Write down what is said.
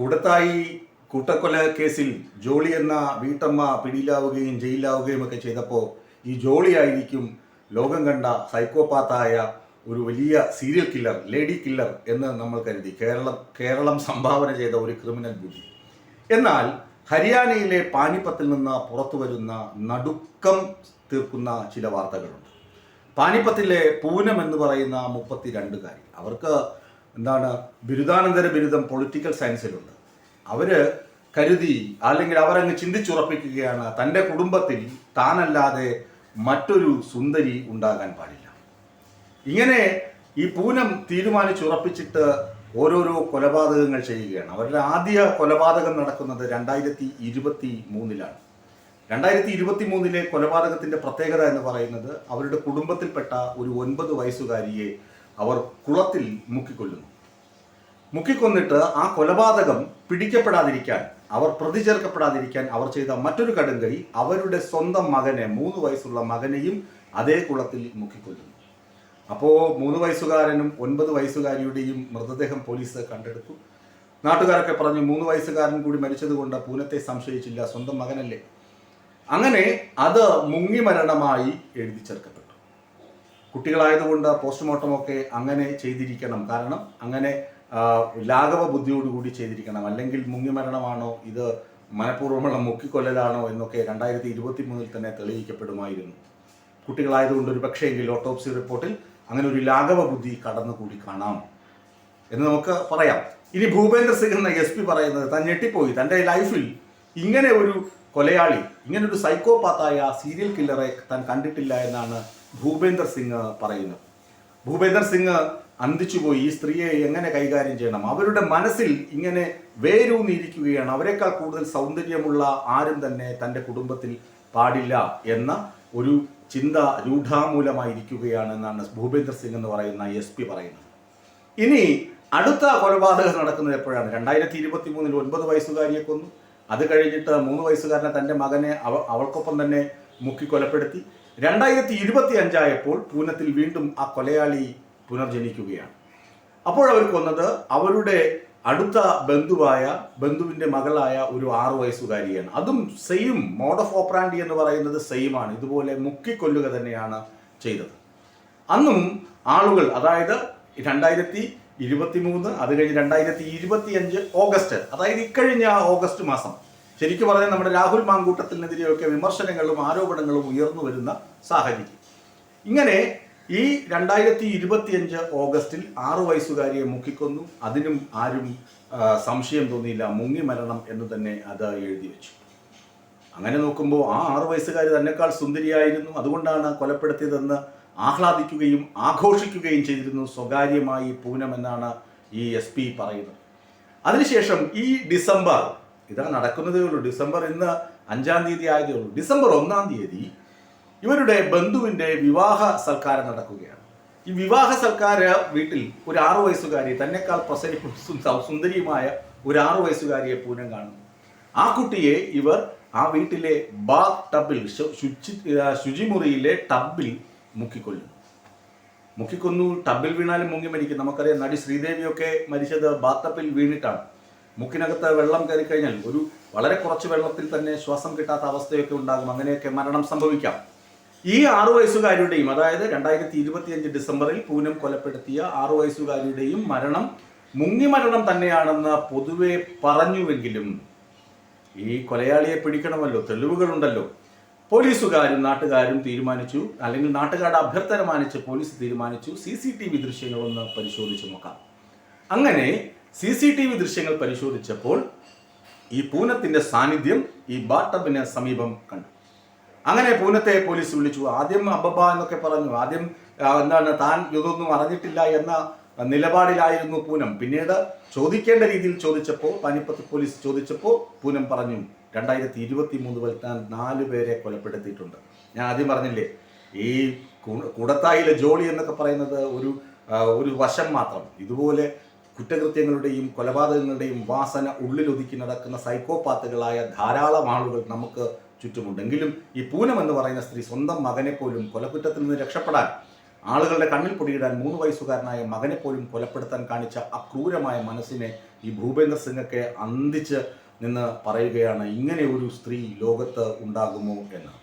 കൂടത്തായി കൂട്ടക്കൊല കേസിൽ ജോളി എന്ന വീട്ടമ്മ പിടിയിലാവുകയും ജയിലിലാവുകയും ഒക്കെ ചെയ്തപ്പോൾ ഈ ജോളി ആയിരിക്കും ലോകം കണ്ട സൈക്കോപാത്തായ ഒരു വലിയ സീരിയൽ കില്ലർ, ലേഡി കില്ലർ എന്ന് നമ്മൾ കരുതി. കേരളം സംഭാവന ചെയ്ത ഒരു ക്രിമിനൽ ബുദ്ധി. എന്നാൽ ഹരിയാനയിലെ പാനിപ്പത്തിൽ നിന്ന് പുറത്തു വരുന്ന നടുക്കം തീർക്കുന്ന ചില വാർത്തകളുണ്ട്. പാനിപ്പത്തിലെ പൂനം എന്ന് പറയുന്ന 32കാരി, അവർക്ക് ബിരുദാനന്തര ബിരുദം പൊളിറ്റിക്കൽ സയൻസിലുണ്ട്. അവര് കരുതി, അല്ലെങ്കിൽ അവരങ്ങ് ചിന്തിച്ചുറപ്പിക്കുകയാണ്, തൻ്റെ കുടുംബത്തിൽ താനല്ലാതെ മറ്റൊരു സുന്ദരി ഉണ്ടാകാൻ പാടില്ല. ഇങ്ങനെ ഈ പൂനം തീരുമാനിച്ചുറപ്പിച്ചിട്ട് ഓരോരോ കൊലപാതകങ്ങൾ ചെയ്യുകയാണ്. അവരുടെ ആദ്യ കൊലപാതകം നടക്കുന്നത് 2023-ലാണ്. 2023-ലെ കൊലപാതകത്തിന്റെ പ്രത്യേകത എന്ന് പറയുന്നത്, അവരുടെ കുടുംബത്തിൽപ്പെട്ട ഒരു 9 വയസ്സുകാരിയെ അവർ കുളത്തിൽ മുക്കിക്കൊന്നിട്ട് ആ കൊലപാതകം പിടിക്കപ്പെടാതിരിക്കാൻ, അവർ പ്രതി ചേർക്കപ്പെടാതിരിക്കാൻ അവർ ചെയ്ത മറ്റൊരു കടുങ്കൈ, അവരുടെ സ്വന്തം മകനെ, 3 വയസ്സുള്ള മകനെയും അതേ കുളത്തിൽ മുക്കിക്കൊല്ലുന്നു. അപ്പോൾ 3 വയസ്സുകാരനും 9 വയസ്സുകാരിയുടെയും മൃതദേഹം പോലീസ് കണ്ടെടുത്തു. നാട്ടുകാരൊക്കെ പറഞ്ഞു, 3 വയസ്സുകാരൻ കൂടി മരിച്ചതുകൊണ്ട് പൂനത്തെ സംശയിച്ചില്ല, സ്വന്തം മകനല്ലേ. അങ്ങനെ അത് മുങ്ങി മരണമായി എഴുതി ചേർക്കപ്പെട്ടു. കുട്ടികളായതുകൊണ്ട് പോസ്റ്റ്മോർട്ടമൊക്കെ അങ്ങനെ ചെയ്തിരിക്കണം, കാരണം അങ്ങനെ ലാഘവ ബുദ്ധിയോടുകൂടി ചെയ്തിരിക്കണം. അല്ലെങ്കിൽ മുങ്ങി മരണമാണോ, ഇത് മനഃപൂർവ്വമുള്ള മുക്കിക്കൊല്ലലാണോ എന്നൊക്കെ 2023 തന്നെ തെളിയിക്കപ്പെടുമായിരുന്നു. കുട്ടികളായതുകൊണ്ട് ഒരു പക്ഷേങ്കിൽ ഓട്ടോപ്സി റിപ്പോർട്ടിൽ അങ്ങനെ ഒരു ലാഘവ ബുദ്ധി കടന്നുകൂടി കാണാം എന്ന് നമുക്ക് പറയാം. ഇനി ഭൂപേന്ദർ സിംഗ് എന്ന SP പറയുന്നത്, താൻ ഞെട്ടിപ്പോയി, തൻ്റെ ലൈഫിൽ ഇങ്ങനെ ഒരു കൊലയാളി, ഇങ്ങനെ ഒരു സൈക്കോപാത്തായ സീരിയൽ കില്ലറെ താൻ കണ്ടിട്ടില്ല എന്നാണ് ഭൂപേന്ദർ സിംഗ് പറയുന്നത്. ഭൂപേന്ദർ സിംഗ് അന്തിച്ചുപോയി, ഈ സ്ത്രീയെ എങ്ങനെ കൈകാര്യം ചെയ്യണം, അവരുടെ മനസ്സിൽ ഇങ്ങനെ വേരൂന്നിയിരിക്കുകയാണ്, അവരെക്കാൾ കൂടുതൽ സൗന്ദര്യമുള്ള ആരും തന്നെ തൻ്റെ കുടുംബത്തിൽ പാടില്ല എന്ന ഒരു ചിന്ത രൂഢാമൂലമായിരിക്കുകയാണെന്നാണ് ഭൂപേന്ദർ സിംഗ് എന്ന് പറയുന്ന SP പറയുന്നത്. ഇനി അടുത്ത കൊലപാതകം നടക്കുന്നത് എപ്പോഴാണ്? 2023-ൽ 9 വയസ്സുകാരിയെ കൊന്നു. അത് കഴിഞ്ഞിട്ട് 3 വയസ്സുകാരനെ, തൻ്റെ മകനെ അവൾക്കൊപ്പം തന്നെ മുക്കി കൊലപ്പെടുത്തി. 2025 ആയപ്പോൾ പൂനത്തിൽ വീണ്ടും ആ കൊലയാളി പുനർജനിക്കുകയാണ്. അപ്പോൾ അവർ കൊന്നത് അവരുടെ അടുത്ത ബന്ധുവിൻ്റെ മകളായ ഒരു 6 വയസ്സുകാരിയാണ്. അതും സെയിം മോഡ് ഓഫ് ഓപ്പറാൻഡി എന്ന് പറയുന്നത് സെയിം ആണ്. ഇതുപോലെ മുക്കിക്കൊല്ലുക തന്നെയാണ് ചെയ്തത്. അന്നും ആളുകൾ, അതായത് 2023, അത് കഴിഞ്ഞ് 2025 ഓഗസ്റ്റ്, അതായത് ഇക്കഴിഞ്ഞ ഓഗസ്റ്റ് മാസം, ശരിക്കും പറഞ്ഞാൽ നമ്മുടെ രാഹുൽ മാങ്കൂട്ടത്തിനെതിരെയൊക്കെ വിമർശനങ്ങളും ആരോപണങ്ങളും ഉയർന്നു വരുന്ന സാഹചര്യം. ഇങ്ങനെ ഈ 2025 ഓഗസ്റ്റിൽ 6 വയസ്സുകാരിയെ മുക്കിക്കൊന്നു. അതിനും ആരും സംശയം തോന്നിയില്ല, മുങ്ങി മരണം എന്ന് തന്നെ അത് എഴുതി വെച്ചു. അങ്ങനെ നോക്കുമ്പോൾ ആ 6 വയസ്സുകാരി തന്നെക്കാൾ സുന്ദരിയായിരുന്നു, അതുകൊണ്ടാണ് കൊലപ്പെടുത്തിയതെന്ന് ആഹ്ലാദിക്കുകയും ആഘോഷിക്കുകയും ചെയ്തിരുന്നു സ്വകാര്യമായി പൂനം എന്നാണ് ഈ SP പറയുന്നത്. അതിനുശേഷം ഈ ഡിസംബർ, ഇതാ നടക്കുന്നതേ ഉള്ളൂ, ഡിസംബർ ഇന്ന് 5-ാം തീയതി ആയതേ ഉള്ളൂ. ഡിസംബർ 1-ാം തീയതി ഇവരുടെ ബന്ധുവിൻ്റെ വിവാഹ സൽക്കാരം നടക്കുകയാണ്. ഈ വിവാഹ സൽക്കാര വീട്ടിൽ ഒരു 6 വയസ്സുകാരി, തന്നെക്കാൾ സുന്ദരിയുമായ ഒരു 6 വയസ്സുകാരിയെ പൂനം കാണുന്നു. ആ കുട്ടിയെ ഇവർ ആ വീട്ടിലെ ബാത്ത് ടബിൽ, ശുചിമുറിയിലെ ടബിൽ മുക്കിക്കൊന്നു. ടബിൽ വീണാലും മുങ്ങി മരിക്കും. നമുക്കറിയാം, നടി ശ്രീദേവിയൊക്കെ മരിച്ചത് ബാത്ത് ടബിൽ വീണിട്ടാണ്. മുക്കിനകത്ത് വെള്ളം കയറി കഴിഞ്ഞാൽ ഒരു വളരെ കുറച്ച് വെള്ളത്തിൽ തന്നെ ശ്വാസം കിട്ടാത്ത അവസ്ഥയൊക്കെ ഉണ്ടാകും. അങ്ങനെയൊക്കെ മരണം സംഭവിക്കാം. ഈ 6 വയസ്സുകാരിയുടെയും, അതായത് 2025 ഡിസംബറിൽ പൂനം കൊലപ്പെടുത്തിയ 6 വയസ്സുകാരിയുടെയും മരണം മുങ്ങി മരണം തന്നെയാണെന്ന് പൊതുവെ പറഞ്ഞുവെങ്കിലും ഈ കൊലയാളിയെ പിടിക്കണമല്ലോ, തെളിവുകളുണ്ടല്ലോ. പോലീസുകാരും നാട്ടുകാരും തീരുമാനിച്ചു, അല്ലെങ്കിൽ നാട്ടുകാരുടെ അഭ്യർത്ഥന മാനിച്ച് പോലീസ് തീരുമാനിച്ചു, CCTV ദൃശ്യങ്ങളൊന്ന് പരിശോധിച്ച് നോക്കാം. അങ്ങനെ CCTV ദൃശ്യങ്ങൾ പരിശോധിച്ചപ്പോൾ ഈ പൂനത്തിൻ്റെ സാന്നിധ്യം ഈ ബാട്ടബിന് സമീപം കണ്ടു. അങ്ങനെ പൂനത്തെ പോലീസ് വിളിച്ചു. ആദ്യം അബ്ബ എന്നൊക്കെ പറഞ്ഞു. ആദ്യം താൻ ഇതൊന്നും അറിഞ്ഞിട്ടില്ല എന്ന നിലപാടിലായിരുന്നു പൂനം. പിന്നീട് ചോദിക്കേണ്ട രീതിയിൽ ചോദിച്ചപ്പോൾ, പാനിപ്പത്ത് പോലീസ് ചോദിച്ചപ്പോൾ പൂനം പറഞ്ഞു, 2023 താൻ 4 പേരെ കൊലപ്പെടുത്തിയിട്ടുണ്ട്. ഞാൻ ആദ്യം പറഞ്ഞില്ലേ, ഈ കൂടത്തായിലെ ജോളി എന്നൊക്കെ പറയുന്നത് ഒരു വശം മാത്രം. ഇതുപോലെ കുറ്റകൃത്യങ്ങളുടെയും കൊലപാതകങ്ങളുടെയും വാസന ഉള്ളിലൊതുക്കി നടക്കുന്ന സൈക്കോപാത്തുകളായ ധാരാളം ആളുകൾ നമുക്ക് ചുറ്റുമുണ്ടെങ്കിലും ഈ പൂനം എന്ന് പറയുന്ന സ്ത്രീ സ്വന്തം മകനെ പോലും കൊലക്കുറ്റത്തിൽ നിന്ന് രക്ഷപ്പെടാൻ, ആളുകളുടെ കണ്ണിൽ പൊടിയിടാൻ 3 വയസ്സുകാരനായ മകനെ പോലും കൊലപ്പെടുത്താൻ കാണിച്ച അക്രൂരമായ മനസ്സിനെ ഈ ഭൂപേന്ദർ സിംഗൊക്കെ അന്തിച്ച് നിന്ന് പറയുകയാണ് ഇങ്ങനെ ഒരു സ്ത്രീ ലോകത്ത് ഉണ്ടാകുമോ എന്ന്.